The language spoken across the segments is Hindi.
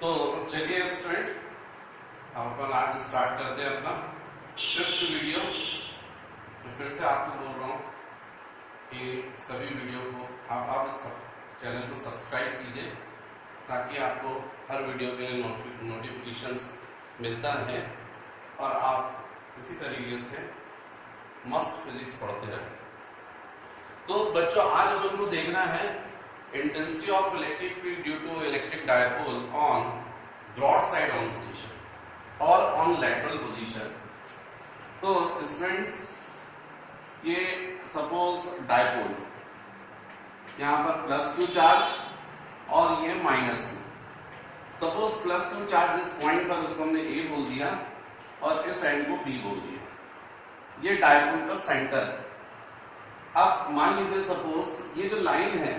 तो चलिए स्टूडेंट, हम अपन आज स्टार्ट करते हैं अपना 5th वीडियो। तो फिर से आपको बोल रहा हूँ कि सभी वीडियो को आप इस चैनल को सब्सक्राइब कीजिए ताकि आपको हर वीडियो के लिए नोटिफिकेशंस मिलता है और आप इसी तरीके से मस्त फिजिक्स पढ़ते रहें। तो बच्चों, आज अपन को देखना है intensity of electric field due to electric dipole on broadside on position or on lateral position। तो स्टूडेंट्स, ये सपोज डायपोल, यहाँ पर प्लस क्यू चार्ज और ये minus Q. Suppose plus Q charge इस पॉइंट पर, उसको हमने ए बोल दिया और इस एंड को बी बोल दिया। ये डायपोल का सेंटर है। अब मान लीजिए सपोज ये जो लाइन है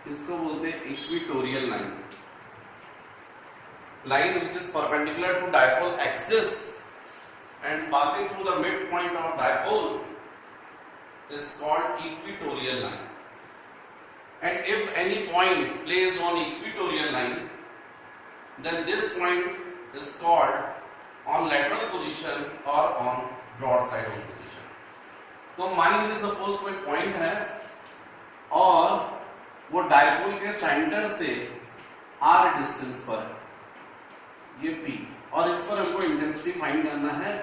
इसको बोलते हैं equatorial line which is perpendicular to dipole axis and passing through the mid point of dipole is called equatorial line. And if any point place on equatorial line then this point is called on lateral position और on broad side on position. तो मान लीजिए सपोज कोई पॉइंट है और वो डायपोल के सेंटर से आर डिस्टेंस पर, ये P, और इस पर हमको इंटेंसिटी फाइंड करना है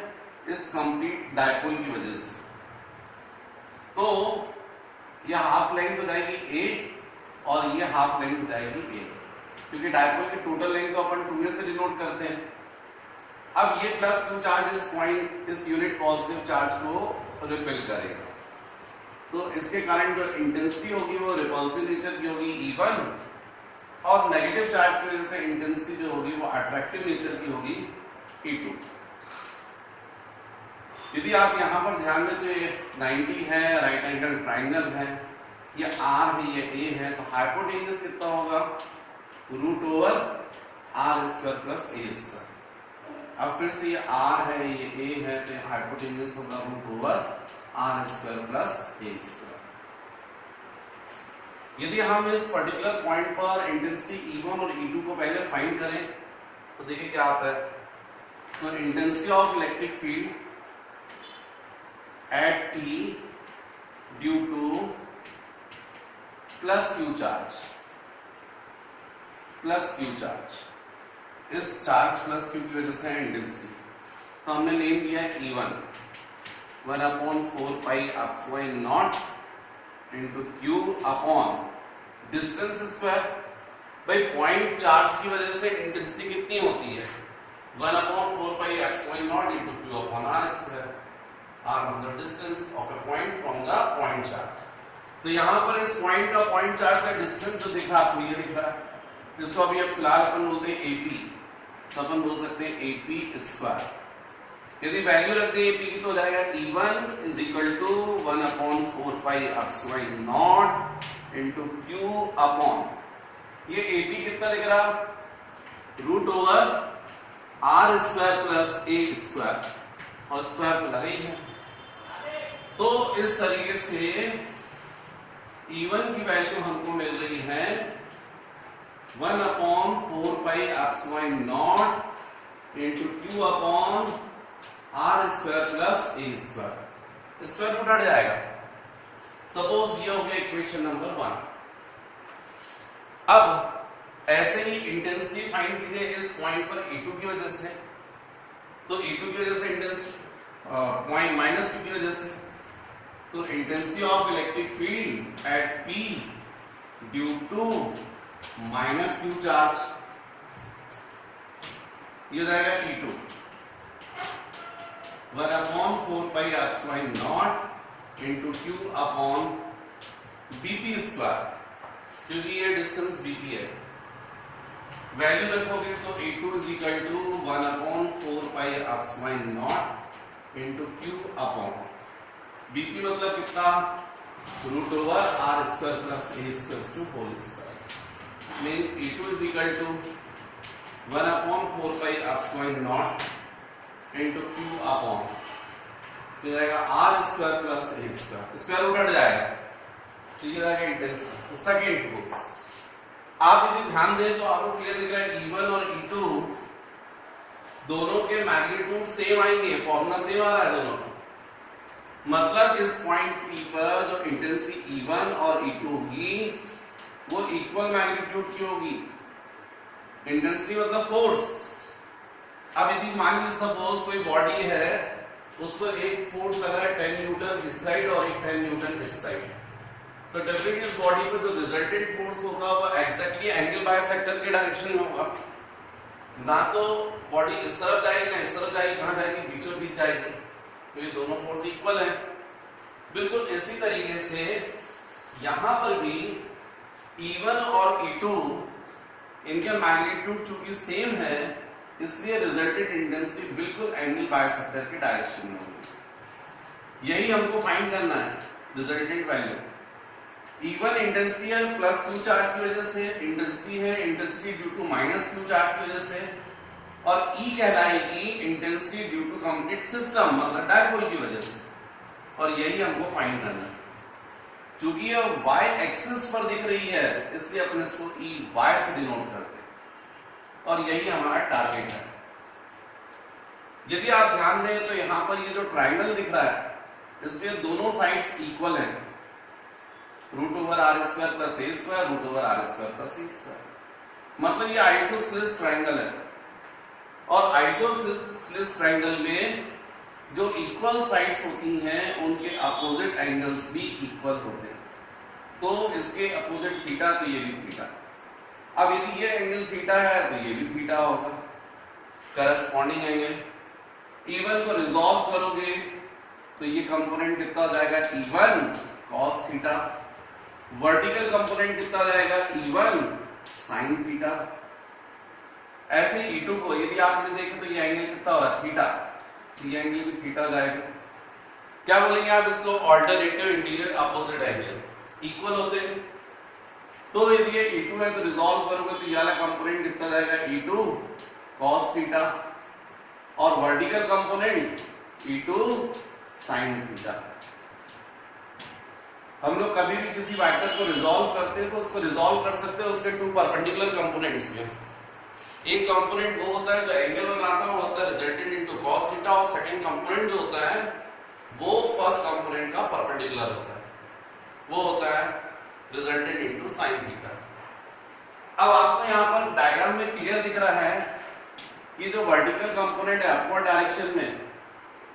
इस कंप्लीट डायपोल की वजह से। तो ये हाफ लेंथ हो जाएगी A और ये हाफ लेंथ हो जाएगी A, क्योंकि डायपोल की टोटल लेंथ तो अपन 2A से डिनोट करते हैं। अब ये प्लस क्यू चार्ज इस पॉइंट, इस यूनिट पॉजिटिव चार्ज को रिपेल करेगा, तो इसके कारण जो इंटेंसिटी होगी वो रिपल्सिव नेचर की होगी E1, और नेगेटिव चार्ज की वजह से इंटेंसिटी जो होगी वो अट्रैक्टिव नेचर की होगी E2। यदि आप यहाँ पर ध्यान दें तो ये 90 है, राइट एंगल ट्राइंगल है, ये R है, ये A है, तो हाइपोटेन्यूज कितना होगा? √r² plus A²। अब फिर से ये R है, ये A है, तो हाइपोटेन्यूज होगा √r² प्लस A²। यदि हम इस पर्टिकुलर पॉइंट पर इंटेंसिटी E1 और E2 को पहले फाइंड करें तो देखिए क्या आता है। तो intensity of electric field at P due two plus Q charge, इस चार्ज प्लस क्यू की वजह से इंटेंसिटी, तो हमने नेम दिया है E1 1/4 pi epsilon naught into q upon distance square. भाई पॉइंट चार्ज की वजह से इंटेंसिटी कितनी होती है? 1/4 pi epsilon naught into q upon r², r on the distance of a point from the point charge। तो यहाँ पर इस पॉइंट का पॉइंट चार्ज का डिस्टेंस जो दिख रहा है आपको, ये दिख रहा है, इसको अभी फिलहाल अपन बोलते हैं AP, तो अपन बोल सकते हैं AP²। यदि वैल्यू रखते हैं AP की तो हो जाएगा E1 is equal to 1/4 pi epsilon naught into q upon, ये AP कितना लिख रहा? √r² प्लस A², और स्क्वायर तो लगा ही है। तो इस तरीके से E1 की वैल्यू हमको मिल रही है 1/4 pi epsilon naught into q upon r² plus A²। Square root हट जाएगा। सपोज ये हो गया इक्वेशन नंबर 1। अब ऐसे ही इंटेंसिटी फाइंड कीजिए इस पॉइंट पर E2 की वजह से, तो E2 की वजह से इंटेंसिटी पॉइंट माइनस क्यू की वजह से, तो intensity of electric field at P due to minus q charge, ये हो जाएगा E2 1/4 pi epsilon naught into q upon BP², क्योंकि ये डिस्टेंस BP है। वैल्यू रखोगे तो E2 is equal to 1/4 pi epsilon naught into q upon BP मतलब कितना? √r² plus A² whole square. Means E2 is equal to 1/4 pi epsilon naught into q upon, तो जाएगा r² plus A², square root हट जाएगा, तो ये आएगा इंटेंसिटी। तो सेकंड फोर्स। आप यदि ध्यान दें तो आपको क्लियर दिख रहा है E1 और E2 दोनों के मैग्नीट्यूड सेम आएंगे, फॉर्मूला सेम आ रहा है दोनों। मतलब इस पॉइंट P पर जो इंटेंसिटी E1 और E2 होगी वो इक्वल मैग्नीट्यूड की होगी। इंटेंसिटी मतलब फोर्स। अब यदि मान लीजिए सपोज कोई बॉडी है, उस पर एक फोर्स लगा है 10 न्यूटन इस साइड और एक 10 न्यूटन इस साइड, तो डेफिनेटली इस बॉडी पर जो रिजल्टेंट फोर्स होगा वो एग्जैक्टली एंगल बाइसेक्टर के डायरेक्शन में होगा। ना तो बॉडी इस तरफ जाएगी ना इस तरफ जाएगी, कहां जाएगी, बीचों बीच जाएगी। तो ये दोनों फोर्स इक्वल है। बिल्कुल इसी तरीके से यहां पर भी E1 और E2 इनके मैग्नीट्यूड चूंकि सेम है, इसलिए रिजल्टेंट इंटेंसिटी बिल्कुल एंगल बाइसेक्टर के डायरेक्शन में होगी। यही हमको फाइंड करना है, रिजल्टेंट वैल्यू। E1 इंटेंसिटी है प्लस Q चार्ज की वजह से, इंटेंसिटी है intensity due to minus Q charge की वजह से, और E कहलाएगी intensity due to complete system मतलब डायपोल की वजह से। और यही हमको फाइंड करना है। चूंकि ये y एक्सिस पर दिख रही है इसलिए अपन इसको EY से डिनोट करते हैं और यही हमारा टारगेट है। यदि आप ध्यान दें तो यहां पर ये जो ट्रायंगल दिख रहा है इसमें दोनों साइड्स इक्वल हैं, √r² plus a² √r² plus c²। मतलब ये आइसोसेलेस ट्रायंगल है और आइसोसेलेस ट्रायंगल में जो इक्वल साइड्स होती हैं उनके अपोजिट एंगल्स भी इक्वल होते हैं। तो इसके अपोजिट थीटा तो ये भी थीटा। अब यदि ये एंगल थीटा है तो ये भी थीटा होगा, करस्पॉन्डिंग एंगल। E1 को रिजॉल्व करोगे तो ये कंपोनेंट कितना हो जाएगा, E1 cos theta. Vertical component कितना जाएगा, E1 sin थीटा। ऐसे E2 को यदि आप देखें तो ये एंगल कितना हो रहा है, थीटा, तो ये एंगल भी थीटा जाएगा। क्या बोलेंगे आप इसको, alternative interior opposite angle, equal होते हैं। तो यदि ये E2 है तो रिजॉल्व करोगे तो ये वाला कंपोनेंट कितना जाएगा, E2 cos थीटा, और vertical component E2 sin theta. हम लोग कभी भी किसी वेक्टर को रिजॉल्व करते हैं तो उसको रिजॉल्व कर सकते हैं उसके टू परपेंडिकुलर कंपोनेंट्स में। एक कंपोनेंट वो होता है जो एंगल बनाता है, वो होता है रिजल्टेंट इनटू cos थीटा, और सेकंड कंपोनेंट जो होता है वो फर्स्ट कंपोनेंट का परपेंडिकुलर होता है, वो होता है रिजल्टेंट इनटू sin थीटा। अब आपको यहाँ पर डायग्राम में क्लियर दिख रहा है कि जो वर्टिकल कंपोनेंट है अपवर्ड डायरेक्शन में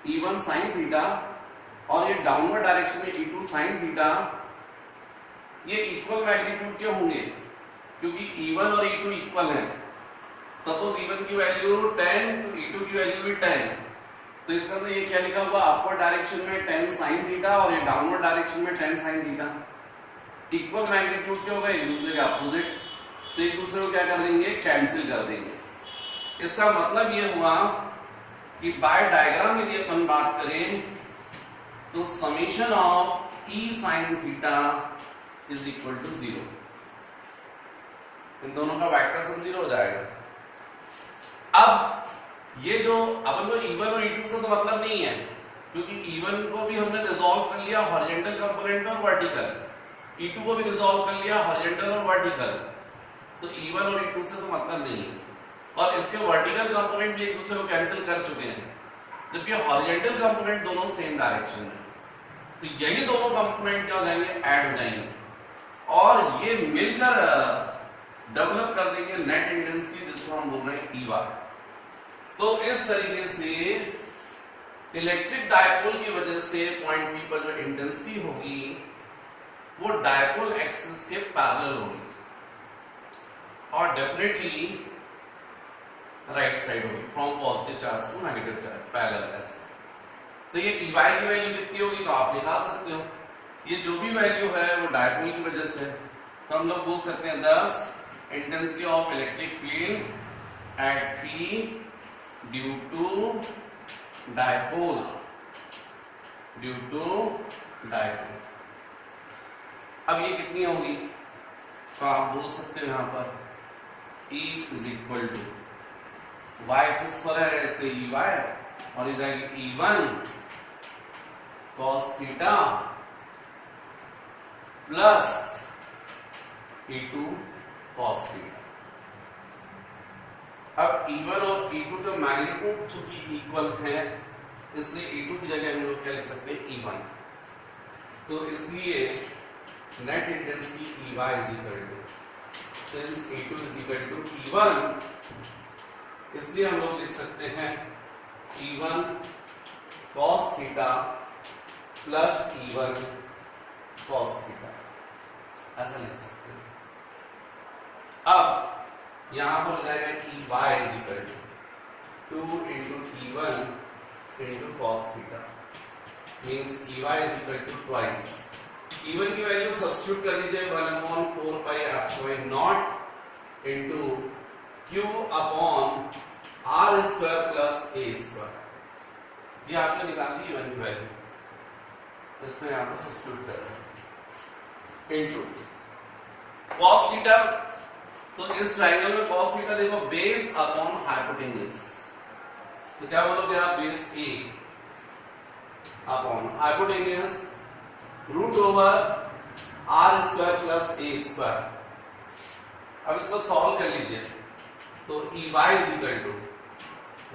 E1 sin थीटा और ये डाउनवर्ड डायरेक्शन में E2 sin थीटा, ये इक्वल मैग्नीट्यूड के होंगे क्योंकि E1 और E2 इक्वल हैं। सपोज E1 की वैल्यू 10 तो E2 की वैल्यू भी 10, तो इसका मतलब ये क्या लिखा हुआ, अपवर्ड डायरेक्शन में 10 sin थीटा और ये डाउनवर्ड डायरेक्शन में 10 sin थीटा। इक्वल मैग्नीट्यूड के होगा, एक दूसरे के अपोजिट, तो एक दूसरे को क्या कर देंगे, कैंसिल कर देंगे। इसका मतलब ये हुआ कि बाय डायग्राम यदि अपन बात करें तो summation of E sin theta is equal to 0। इन दोनों का वेक्टर सम 0 हो जाएगा। अब ये जो अपन को E1 और E2 से तो मतलब नहीं है क्योंकि E1 को भी हमने रिजॉल्व कर लिया हॉरिजॉन्टल कंपोनेंट और वर्टिकल, E2 को भी रिजॉल्व कर लिया हॉरिजॉन्टल और वर्टिकल, तो E1 और E2 से तो मतलब नहीं है। और इसके वर्टिकल कंपोनेंट भी एक दूसरे को कैंसिल कर चुके हैं, जबकि हॉरिजॉन्टल कंपोनेंट दोनों सेम डायरेक्शन में, तो यही दोनों कंपोनेंट क्या हो जाएंगे, ऐड हो जाएंगे और ये मिलकर डेवलप कर देंगे नेट इंटेंसिटी, जिसको हम बोल रहे हैं EY। तो इस तरीके से इलेक्ट्रिक डायपोल की वजह से पॉइंट P पर जो इंटेंसिटी होगी वो डायपोल एक्सिस के पैरेलल होगी और डेफिनेटली राइट साइड होगी, from positive charge to negative charge, parallel ऐसे। तो ये EY की वैल्यू कितनी होगी तो आप निकाल सकते हो। ये जो भी वैल्यू है वो डायपोल की वजह से, तो हम लोग बोल सकते हैं thus intensity of electric field at P due to dipole, अब ये कितनी होगी तो आप बोल सकते हो यहाँ पर E is equal to y axis पर है इसलिए EY और इधर E1 cos theta plus E2 cos theta. अब E1 और E2 का मैग्नीट्यूड चूंकि इक्वल है इसलिए E2 की जगह हम लोग क्या लिख सकते हैं E1। तो इसलिए net intensity EY is equal to, since E2 is equal to E1, इसलिए हम लोग लिख सकते हैं E1 cos theta plus E1 cos theta, ऐसा लिख सकते हैं। अब यहां पर हो जाएगा EY is equal to 2 into E1 into cos theta, means EY is equal to twice E1 की वैल्यू सब्स्टिट्यूट कर लीजिए 1/4 pi epsilon naught into Q upon R square plus A square, ये आपसे निकाल दी E1 की वैल्यू, इसमें यहाँ पर सब्स्टिट्यूट कर रहे हैं इंटू cos थीटा। तो इस ट्रायंगल में cos थीटा देखो बेस अपॉन हाइपोटेन्यूज, तो क्या बोलोगे आप, base A upon hypotenuse root over R square plus A square. अब इसको सॉल्व कर लीजिए तो EY is equal to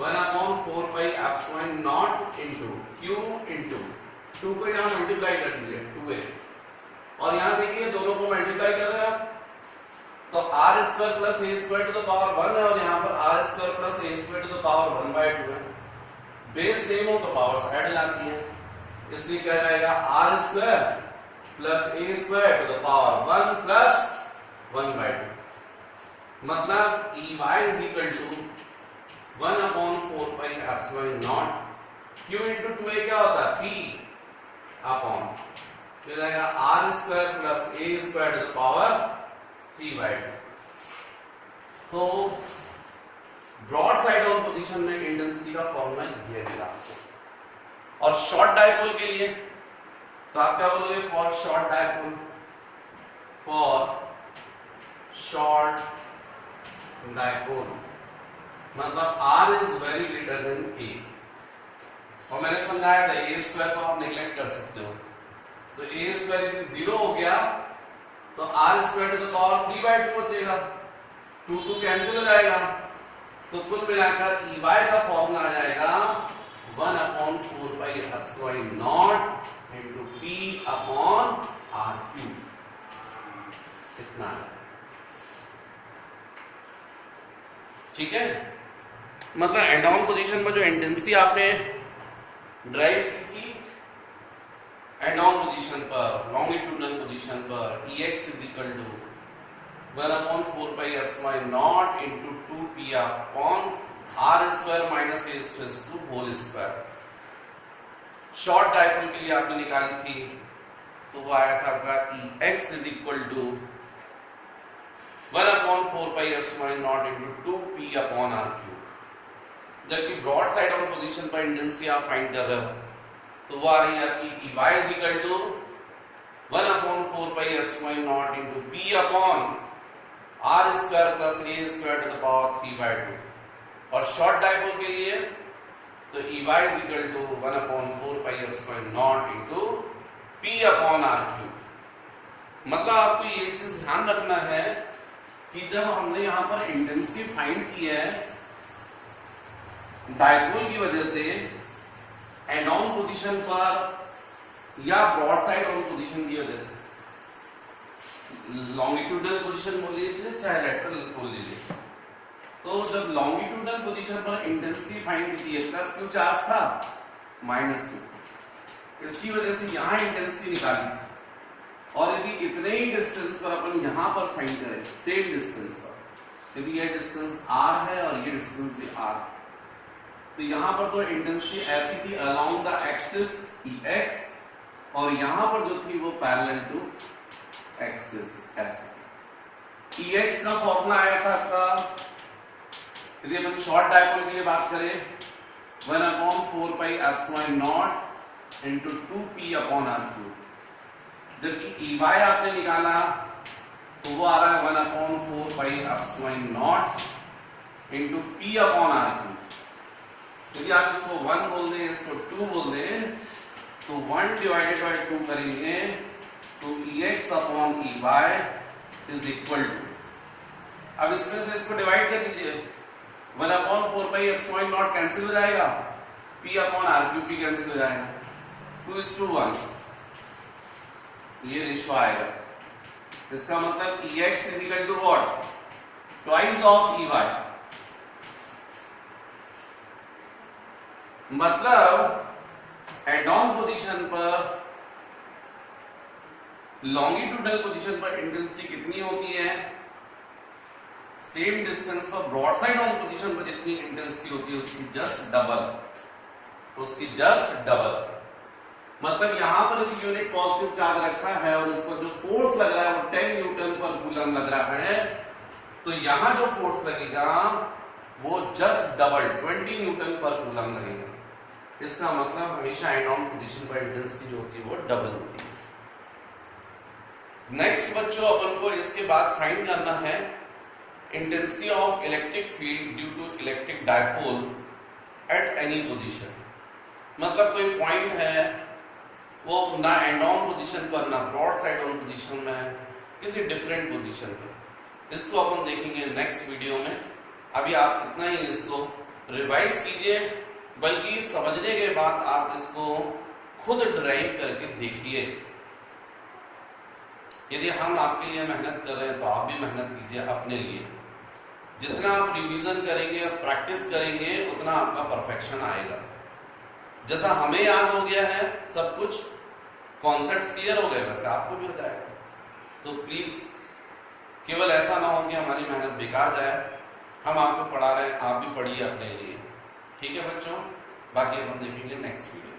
1/4 pi epsilon naught into Q into 2 को यहाँ मल्टीप्लाई कर दीजिए 2A, और यहाँ देखिए दोनों को मल्टीप्लाई कर रहे हैं आप, तो R square plus A square to the power 1 है और यहाँ पर R square plus A square to the power 1/2 है। बेस सेम हो तो पावर्स ऐड लाती है, इसलिए क्या जाएगा R square plus A square to the power 1 plus 1/2, मतलब EY is equal to 1/4 pi epsilon naught Q into 2A क्या होता है P अपॉन, ये जाएगा R square plus A square to the power 3/2। तो ब्रॉड साइड ऑन पोजीशन में इंटेंसिटी का फॉर्मूला ये मिला आपको। और शॉर्ट डायपोल के लिए तो आप क्या बोलोगे, for short dipole, for short dipole मतलब R is very greater than A, और मैंने समझाया था A स्क्वायर को आप नेग्लेक्ट कर सकते हो, तो A स्क्वायर यदि 0 हो गया तो R square to the power 3/2 बचेगा, 2 कैंसिल हो जाएगा, तो कुल मिलाकर EY का फॉर्मूला आ जाएगा 1/4 pi epsilon naught into P upon RQ, इतना है। ठीक है, मतलब एंड ऑन पोजीशन में जो इंटेंसिटी आपने ड्राइव की थी एंड ऑन पोजीशन पर, लॉन्गिट्यूडनल पोजीशन पर Ex is equal to 1/4 pi epsilon naught into 2P upon R square minus A square to whole square, short dipole के लिए आपने निकाली थी, तो वो आया था आपका Ex is equal to 1/4 pi epsilon naught into 2P upon RQ। जबकि ब्रॉड साइड ऑन पोजीशन पर इंटेंसिटी आप फाइंड कर रहे हो, तो वो आ रही है आपकी EY is equal to 1/4 pi epsilon naught into P upon R square plus A square to the power 3/2, और शॉर्ट डायपोल के लिए तो EY is equal to 1/4 pi epsilon naught into P upon RQ। मतलब आपको ये चीज ध्यान रखना है कि जब हमने यहाँ पर इंटेंसिटी फाइंड की है डायपोल की वजह से एंड ऑन पोजीशन पर या ब्रॉड साइड ऑन पोजीशन की वजह से, लॉन्गिट्यूडनल पोजीशन बोल लीजिए चाहे लेटरल बोल लीजिए, तो जब लॉन्गिट्यूडनल पोजीशन पर इंटेंसिटी फाइंड की है प्लस Q चार्ज था माइनस Q, इसकी वजह से यहाँ इंटेंसिटी निकाली, और यदि इतने ही डिस्टेंस पर अपन यहाँ पर फाइंड करें सेम डिस्टेंस पर, यदि यह डिस्टेंस R है और ये डिस्टेंस भी R, तो यहाँ पर तो इंटेंसिटी ऐसी थी अलोंग द एक्सिस Ex, और यहाँ पर जो थी वो पैरेलल टू एक्सिस ऐसे। Ex का फॉर्मूला आया था आपका, यदि अपन शॉर्ट डायपोल के लिए बात करें 1/4 pi epsilon naught into 2P upon RQ, जबकि EY आपने निकाला तो वो आ रहा है 1/4 pi epsilon naught into P upon RQ। यदि आप इसको 1 बोल दें, इसको 2 बोल दें, तो 1 डिवाइडेड बाय 2 करेंगे तो Ex upon EY is equal to अब इसमें से इसको डिवाइड कर दीजिए, 1/4πε0 कैंसिल हो जाएगा, P/R³ कैंसिल हो जाएगा, 2:1 ये रेशियो आएगा। इसका मतलब Ex is equal to what, twice of Ey। मतलब एट ऑन पोजीशन पर, लॉन्गिट्यूडनल पोजीशन पर इंटेंसिटी कितनी होती है, सेम डिस्टेंस पर ब्रॉड साइड ऑन पोजीशन पर जितनी इंटेंसिटी होती है उसकी जस्ट डबल, उसकी जस्ट डबल। मतलब यहां पर इस यूनिट पॉजिटिव चार्ज रखा है और उस पर जो फोर्स लग रहा है वो 10 न्यूटन पर कूलम लग रहा है, तो यहां जो फोर्स लगेगा वो जस्ट डबल 20 न्यूटन पर कूलम लगेगा। इसका मतलब हमेशा एंड ऑन पोजीशन पर इंटेंसिटी जो होती है वो डबल होती है। नेक्स्ट बच्चों अपन को इसके बाद फाइंड करना है intensity of electric field due to electric dipole at any position. मतलब कोई पॉइंट है वो ना एंड ऑन पोजीशन पर ना ब्रॉड साइड ऑन पोजीशन में, किसी डिफरेंट पोजीशन पर। इसको अपन देखेंगे नेक्स्ट वीडियो में। अभी आप इतना ही इसको रिवाइज कीजिए, बल्कि समझने के बाद आप इसको खुद ड्राइव करके देखिए। यदि हम आपके लिए मेहनत कर रहे हैं तो आप भी मेहनत कीजिए अपने लिए। जितना आप रिवीजन करेंगे और प्रैक्टिस करेंगे उतना आपका परफेक्शन आएगा। जैसा हमें याद हो गया है सब कुछ, कॉन्सेप्ट्स क्लियर हो गए, वैसे आपको भी हो जाएगा। तो प्लीज केवल ऐसा ना हो कि हमारी मेहनत बेकार जाए। हम आपको पढ़ा रहे हैं, आप भी पढ़िए अपने लिए। ठीक है बच्चों, बाकी हम देखेंगे नेक्स्ट वीडियो।